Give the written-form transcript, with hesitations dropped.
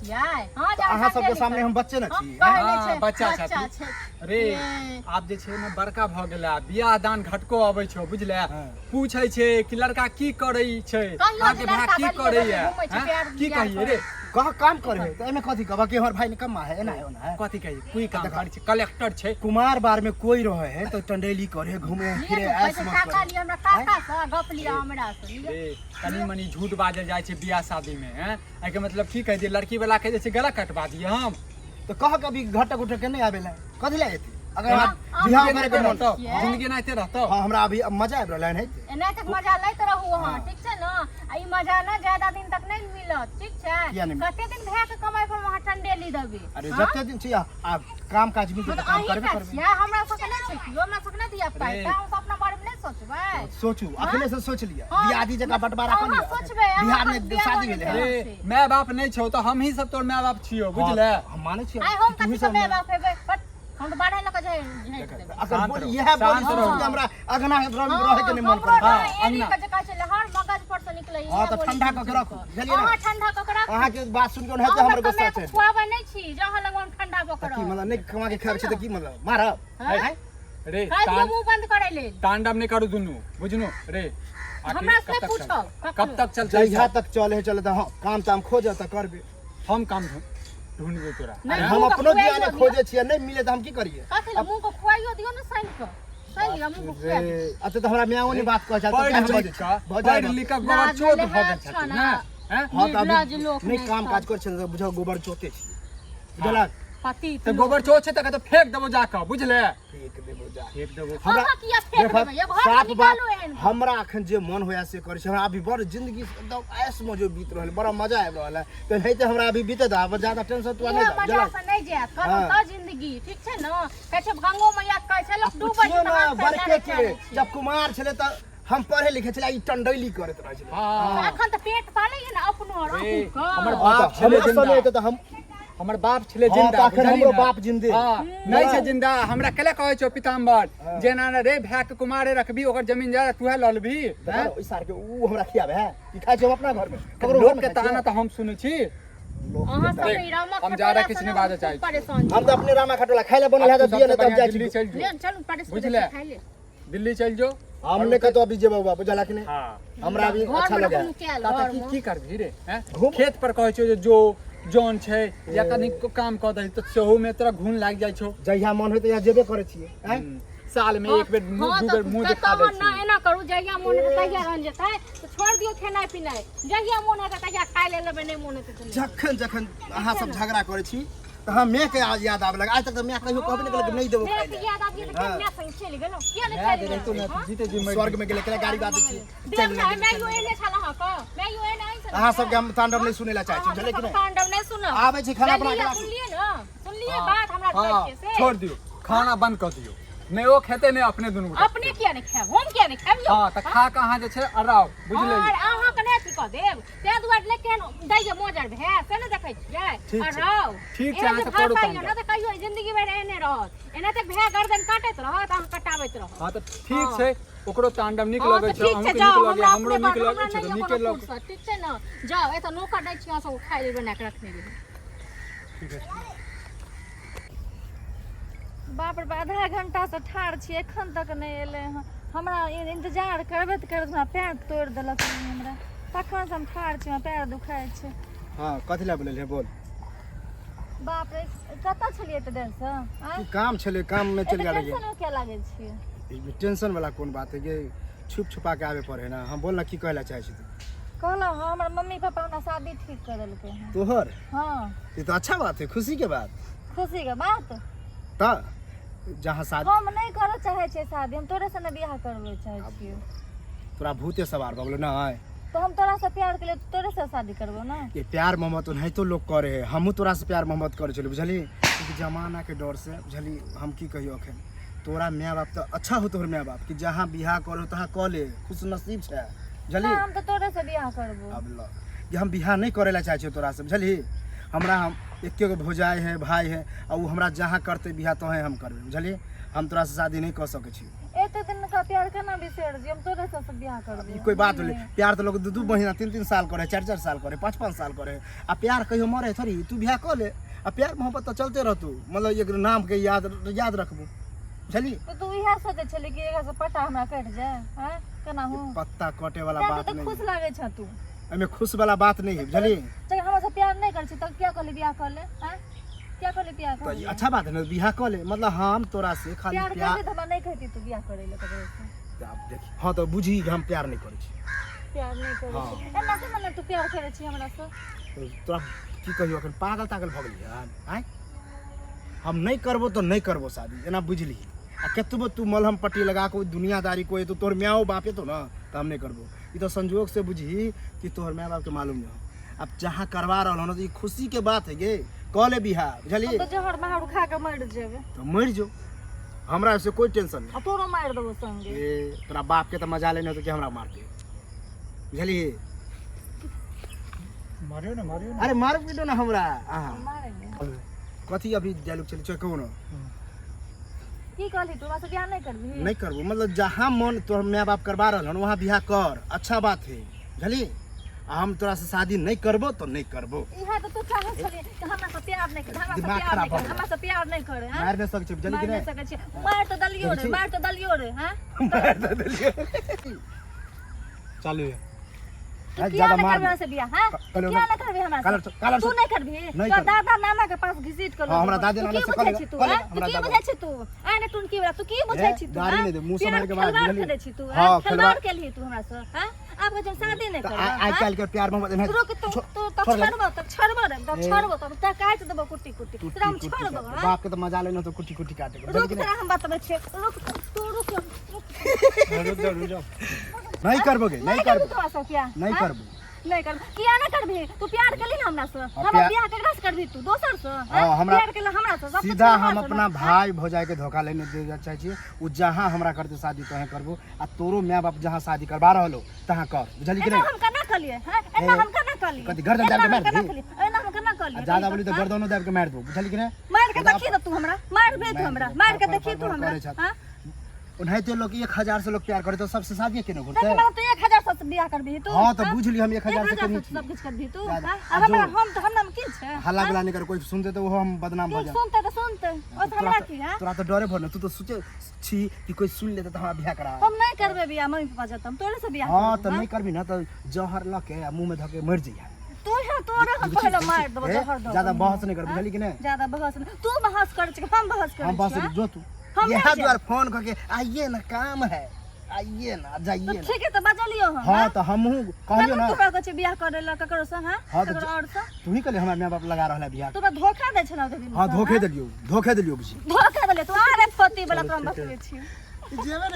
छियै हां अहाँ सबके सामने हम बच्चे न छी हां बच्चा छै रे आब जे छै ने बड़का भ गेला बियाह दान घटको अबै छै बुझले पूछै छै कि लड़का की करै छै आगे भाई की करै है की कहिए रे कहाँ काम करे त एमे कथि कहबा कि हमर भाई निकम्मा है एना है ओना है कथि कहिए कोई काम करै छै कलेक्टर छै कुमार बार में कोई रहे है तो टंडेली करे घूमे फिरे ऐस मत काका लिए हमरा काका से गप लिया हमरा से रे कनी मनी झूठ बाजल जाय छै बियाह शादी में हैं ए के मतलब की कह दिए लड़की वाला कह दे छै गला कटवा दिए हम तो कह कभी घटक उठक के नहीं आवेला कथि ले एती अगर बियाह करे के मन जिंदगी नाते रहतो हां हमरा अभी मजा आब रहल है एना तक मजा लैत रहू हां ठीक छै न आ ई मजा ना ज्यादा दिन तक नहीं मिलत ठीक छै कते दिन भए के कमाई पर वहां ठंडेली देबे अरे जते दिन छी आ काम काज में तो काम करबे करबे हमरा सबके नहीं छै कि हमरा सबके नहीं दिया पाए त हम अपना बारे में नहीं सोचबै सोचू अखने से सोच लिया बियाह जगह बंटवारा कर लिया सोचबै बिहार में शादी भेले रे माय बाप नहीं छौ तो हम ही सब तोर माय बाप छियो बुझले हम माने छी आई हम कथि से माय बाप हेबै हम तो बाढ़े लक जाय अगर बोल यह बोल हमरा अगना रहे के नहीं मन करे हां अंगना के जका छै हर मगज पर से निकलै हां तो ठंडा क के रखो बुझलिए ना हां ठंडा क के रखो अहाँ के बात सुन के हेते हमर गुस्सा छै खुआबै नहीं छी जहां लगन ठंडा क के रखो की मतलब नहीं कमा के खाब छै त की मतलब मारब रे काहे मुंह बंद करे ले तांडव नहीं करू दुनु बुझनु रे हमरा से पूछो कब तक चलते जहिया तक चले चले त काम ताम खोज त करबे हम काम ढूंढबे तोरा हम अपनो दियाने खोजे छियै नहीं मिले त हम की करिए कथि मुंह को खुआइयो दियो ना साइन को सही हम मुंह को खुआ अच्छा तो हमरा मियां ने बात कह चाहत पढ़ लिख के गोबर चोत भ गेल छथि ना हैं हां त नहीं काम काज कर छै बुझो गोबर चोते छी बुझलक पति त गोबर चोत छै त तो फेंक देबो जाके बुझले फेंक देबो जा फेंक देबो हमरा किया फेंक देबै ये घर निकालो एहन हमरा अखन जे मन होया से करे छै हमरा अभी बड़ जिंदगी एकदम ऐस मजे बीत रहल बड़ा मजा आबि रहल है तो नहीं तो हमरा अभी बीते दा ज्यादा टेंशन तो नहीं जा मजा से नहीं जाय करो त जिंदगी ठीक छै न कहै छै गंगो मैया कहै छै लोग डूबै छै ना बरके के जब कुमार छले त हम पढ़े लिखे छले ई टंडैली करत रह छले हां एखन त पेट पाले है ना अपनो हमर बाप छले जिंदा त हम हमर बाप छले जिंदा हमरो बाप जिंदे नहीं छै जिंदा हमरा केले कहै छौ पिताम्बर जेना रे भै के कुमारे रखबी ओकर जमीन जायदा तूहे ल लेबी ओइ सार के ऊ हमरा खियाबे है ई खाइ छै अपना घर में लोग के ताना त हम सुनै छी अहाँ सब रामा हम जा रहा किसी ने बात चाहिए हम तो अपने रामा खटोला खाइले बनल है त दिए न तब जाय दिल्ली चल जो ले चलू परेश बुझले दिल्ली चल जो हमने का तो अभी जेबा बाबू जाला कि नहीं हां हमरा अभी अच्छा लगे ताता की करबी रे हैं खेत पर कहै छौ जो जोन छै या कनी काम क दही त सेहो में तोरा घून लाग जाय छौ जहिया मन होय त या जेबे करे छिए हैं साल में एक बेर दू बेर मुंह दिखा दै छी ना एना करू जहिया मन है तहिया रह जेतै तो छोड़ दियो खेनाइ पिनाइ जहिया मन है तहिया खाइ ले लेबै नहीं मन है त जखन जखन अहाँ सब झगड़ा करे छी त हम मैं के आज याद आवे लगा आज तक मैं कहियो कहबे नहीं कि नहीं देबो खाइ ले याद आबी त मैं संग चल गेलो किया नहीं खाइ ले तो ना जीते जी स्वर्ग में गेले केला गाड़ी बात छी देख मैं यो एने छला ह क मैं यो एने आई छला अहाँ सब के हम तांडव नहीं सुनेला चाहै छी बुझले कि नहीं तांडव नहीं सुनो आबै छी खाना बना के सुन लिए बात हमरा देख से छोड़ दियो खाना बंद कर दियो नहीं वो खेते नहीं अपने दुनु अपने किया नहीं खाब हम किया नहीं खाब हां त खा कहां जे छै अराव बुझले और अहाँ के नहीं ठीक क देब ते दुआर लेके दैय मोजर भै से न देखै छियै अराव ठीक छै अहाँ त करू काम ना त कहियो जिंदगी भर एने रहत एना त भै गर्दन काटैत रहत अहाँ कटाबैत रहत हां त ठीक छै ओकरो तांडव नीक लगै छै हमके नीक लगै हमरो नीक लगै छै त नीके लग ठीक छै न जाओ ए त नौकर दै छियै सब खाइ ले बना के रखने लिए ठीक है बाप रे आधा घंटा से ठाड़ छी एखन तक नहीं एले हमरा इंतजार करबे त हमरा पैर तोड़ देलक हमरा तखन से हम ठाड़ छी पैर दुखाय छै हां कथि ला बोलले है बोल बाप रे कत छलिए त देर से काम छले काम में चल गेल टेंशन के लागे छी टेंशन वाला कोन बात है के छुप छुपा के आवे पड़े ना हम बोलना की कहला चाहै छी कहलो हमर मम्मी पापा हमरा शादी ठीक कर देलकै हैं तोहर हां ये तो अच्छा बात है खुशी के बात खुशी के बात त जहां शादी हम नहीं करे चाहे छे शादी हम तोरे से न बियाह करबे चाहे छी तोरा भूते सवार भ गेलो ना तो हम तोरा से प्यार के लिए तोरे से शादी करबो ना ये प्यार मोहब्बत नहीं तो लोग करे है हमहू तोरा से प्यार मोहब्बत करे छली बुझली क्योंकि जमाना के डर से बुझली हम की कहियो अखन तोरा माय बाप तो अच्छा हो तोहर माय बाप कि जहां बियाह करो तहां क ले खुश नसीब छै बुझली हम तो तोरे से बियाह करबो अब ल कि हम बियाह नहीं करेला चाहे छी तोरा से बुझली हमरा हम एके गो भौजाई है भाई है और वो हमरा जहाँ करते बियाह तो है हम करबे बुझली हम तोरा से शादी नहीं कर सके छी एते दिन का प्यार केना बिसर जी हम तोरे से बियाह कर ई कोई बात होले प्यार तो लोग 2 महीना 3 साल करे 4 साल करे 5 साल करे आ प्यार कहियो मरे थोड़ी तू बियाह कर ले आ प्यार मोहब्बत तो चलते रहतू मतलब एक नाम के याद रखबू चली तो तू इहा सोचे छली कि एगा से पट्टा हमरा कट जाए हैं केना हो पत्ता कटे वाला बात नहीं खुश लागे छ तू एमे खुश वाला बात नहीं है बुझली जब हमरा से प्यार नहीं कर छी त क्या कर ले बियाह कर ले हैं क्या कर ले बियाह कर ले अच्छा बात है ना बियाह कर ले मतलब हम तोरा से खाली प्यार कर हम नहीं कहती तू बियाह करे ले ककरो से आप देख हां तो बुझी हम प्यार नहीं करै छी प्यार नहीं करे छी एना से मन तू प्यार करे छी हमरा से तोरा की कहियो अखन पागल भ गेली हैं हम नहीं करबो तो नहीं करबो शादी एना बुझली आ केतबो तू मलहम पट्टी लगा के दुनियादारी कोई तो तोर म्याओ बापे तो ना तो हम नहीं करबो ई तो संजोग से बुझी कि तोहर माँ बाप के मालूम नहीं अब जहाँ करवा रहल हो ना तो ई खुशी के बात है गे कॉले बिहार बुझली तो जहर मार खा के मर जेबे तो मर जो हमरा से कोई टेंशन नहीं तोरो मार देबो संगे ए तोरा बाप के तो मजा लेने तो कि हमरा मार दे बुझली मारियो ना अरे मार पीटो ना हमरा मारेंगे कथी अभी डायलॉग चले छै कहू ना की कहली तू से बियाह नहीं करबी नहीं करबो मतलब जहाँ मन तोहर माँ बाप करवा रहल हन वहाँ बियाह कर अच्छा बात है बुझली हम तोरा से शादी नहीं करबो तो नहीं करबो इहा तो तू चाहे छली कि हमरा से प्यार नहीं कर हमरा से प्यार नहीं करे हैं मार नहीं सकै छै बुझली कि नहीं सकै छी मार तो दलियो रे हैं चालू है क्या नहीं करबे हमरा से बियाह हैं क्या नहीं करबे हमरा से तू नहीं करबी तो दादा नाना के पास विजिट कर हमरा दादा नाना से कर तू की बुझै छी तू आने तू की तू की बुझै छी तू गाड़ी नहीं दे मुंह समार के बाद बुझली छी तू खिलवाड़ के लिए तू हमरा से हैं अब जब शादी नहीं कर आज कल के प्यार मोहब्बत नहीं रुक तू छड़बो त काट देबो कुट्टी तेरा हम छड़बो बाप के तो मजा लेनो तो कुट्टी काटे के रुक तेरा हम बतबै छी रुक तू रुक नहीं करबोगे नहीं करबो तो ऐसा क्या नहीं करबो नहीं कर किया ना करबी तू प्यार केली ना हमरा से हम बियाह केकरा से करबी तू दोसर से प्यार केला हमरा से सीधा हम अपना भाई भौजाई के धोखा लेने दे चाहे छी उ जहां हमरा करते शादी तोहे करबो आ तोरो माँ बाप जहां शादी करबा रहलो तहां कर बुझली कि नहीं हम कना कलिए हैं एना हम कना कलिए कथि गर्दन दाब के मार दे एना हम कना कलिए ज्यादा बोली तो गर्दनो दाब के मार दो बुझली कि नहीं मार के देखी तू हमरा मार बे तू हमरा मार के देखी तू हमरा हां उन्हें लोग 1000 से लोग प्यार करे तो सबसे शादी केने करते तो 1000 से बियाह करबी तू हां तो बुझली हम 1000 से करनी सब कुछ करबी तू अब हम तो हम की छै हल्ला गुला नहीं कर कोई सुनते तो वो हम बदनाम हो जाए सुनते और हमरा की है तोरा तो डरे भर तू तो सोचे छी कि कोई सुन लेता तो हम बियाह करा हम नहीं करबे बियाह मम्मी पापा जत हम तोरे से बियाह हां तो नहीं करबी ना तो जहर लके मुंह में धके मर जइया तू है तोरे से पहले मार देबो जहर दो ज्यादा बहस नहीं कर बुझली कि नहीं ज्यादा बहस तू बहस कर छी हम बहस कर हम बहस जो तू यहाँ द्वार फोन करके आइए ना काम है आइए ना जाइए ना ठीक है तो बजलियो हम हां तो हमहू कहलियो ना तू कहै छै बियाह करे ला ककरो से हां ककरो और से तू ही कहले हमरा माँ बाप लगा रहला बियाह तू धोखा दे छै ना दिन हां धोखे देलियो बुझी धोखा देले तू अरे पति वाला तो हम बतबै छी